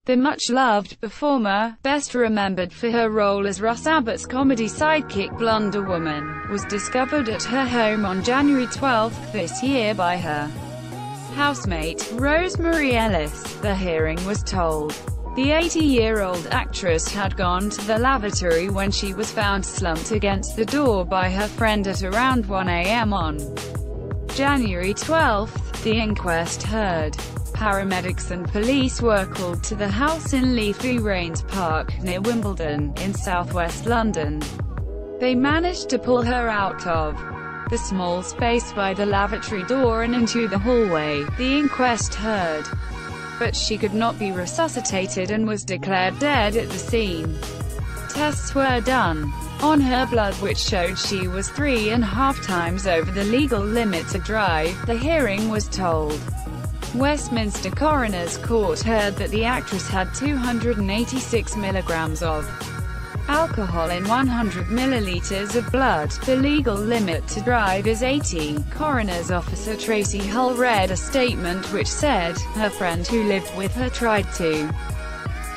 The much-loved performer, best remembered for her role as Russ Abbot's comedy sidekick Blunder Woma, was discovered at her home on January 12 this year by her housemate, Rosemary Ellis. The hearing was told. The 80-year-old actress had gone to the lavatory when she was found slumped against the door by her friend at around 1 a.m. on January 12. The inquest heard. Paramedics and police were called to the house in Leafy Rains Park, near Wimbledon, in southwest London. They managed to pull her out of the small space by the lavatory door and into the hallway, the inquest heard. But she could not be resuscitated and was declared dead at the scene. Tests were done on her blood which showed she was 3.5 times over the legal limit to drive, the hearing was told. Westminster Coroner's Court heard that the actress had 286 milligrams of alcohol in 100 milliliters of blood. The legal limit to drive is 80. Coroner's officer Tracy Hull read a statement which said, her friend who lived with her tried to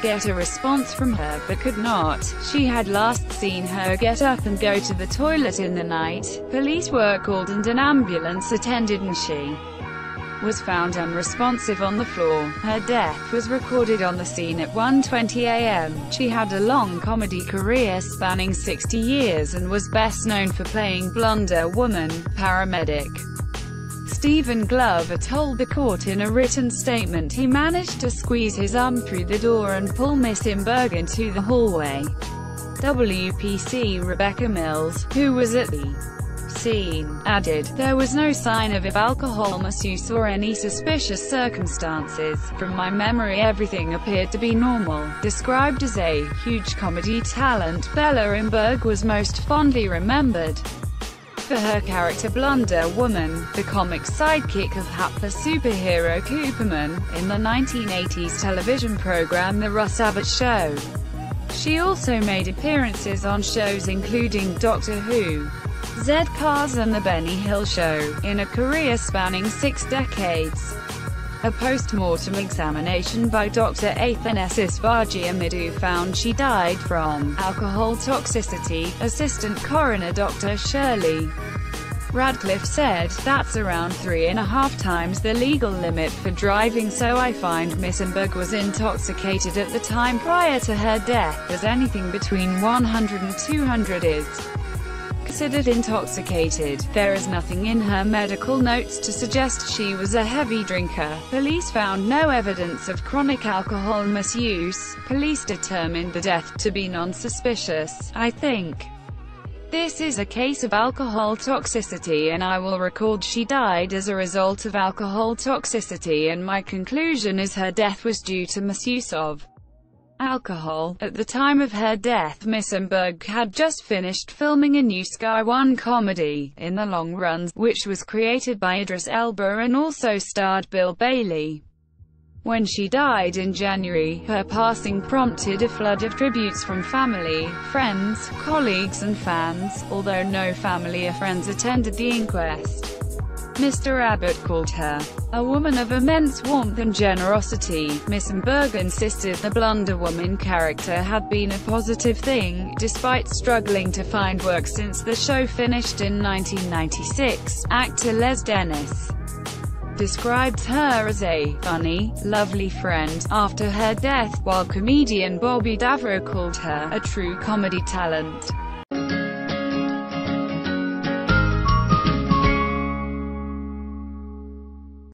get a response from her but could not. She had last seen her get up and go to the toilet in the night. Police were called and an ambulance attended and she was found unresponsive on the floor. Her death was recorded on the scene at 1:20 a.m. She had a long comedy career spanning 60 years and was best known for playing Blunder Woma, paramedic. Stephen Glover told the court in a written statement he managed to squeeze his arm through the door and pull Miss Ember into the hallway. WPC Rebecca Mills, who was at the scene, added, there was no sign of alcohol misuse or any suspicious circumstances. From my memory everything appeared to be normal. Described as a huge comedy talent, Bella Ember was most fondly remembered for her character Blunder Woma, the comic sidekick of hapless superhero Cooperman, in the 1980s television program The Russ Abbot Show. She also made appearances on shows including Doctor Who, Z-Cars and The Benny Hill Show, in a career spanning 6 decades. A post-mortem examination by Dr. Athanasis Vagiamidou found she died from alcohol toxicity. Assistant Coroner Dr. Shirley Radcliffe said, that's around 3.5 times the legal limit for driving, so I find Miss Ember was intoxicated at the time prior to her death, as anything between 100 and 200 is considered intoxicated. There is nothing in her medical notes to suggest she was a heavy drinker. Police found no evidence of chronic alcohol misuse. Police determined the death to be non-suspicious. I think this is a case of alcohol toxicity, and I will record she died as a result of alcohol toxicity, and my conclusion is her death was due to misuse of alcohol. At the time of her death, Miss Ember had just finished filming a new Sky One comedy, In the Long Run, which was created by Idris Elba and also starred Bill Bailey. When she died in January, her passing prompted a flood of tributes from family, friends, colleagues and fans, although no family or friends attended the inquest. Mr. Abbott called her a woman of immense warmth and generosity. Miss Ember insisted the Blunder Woma character had been a positive thing, despite struggling to find work since the show finished in 1996. Actor Les Dennis described her as a funny, lovely friend after her death, while comedian Bobby Davro called her a true comedy talent.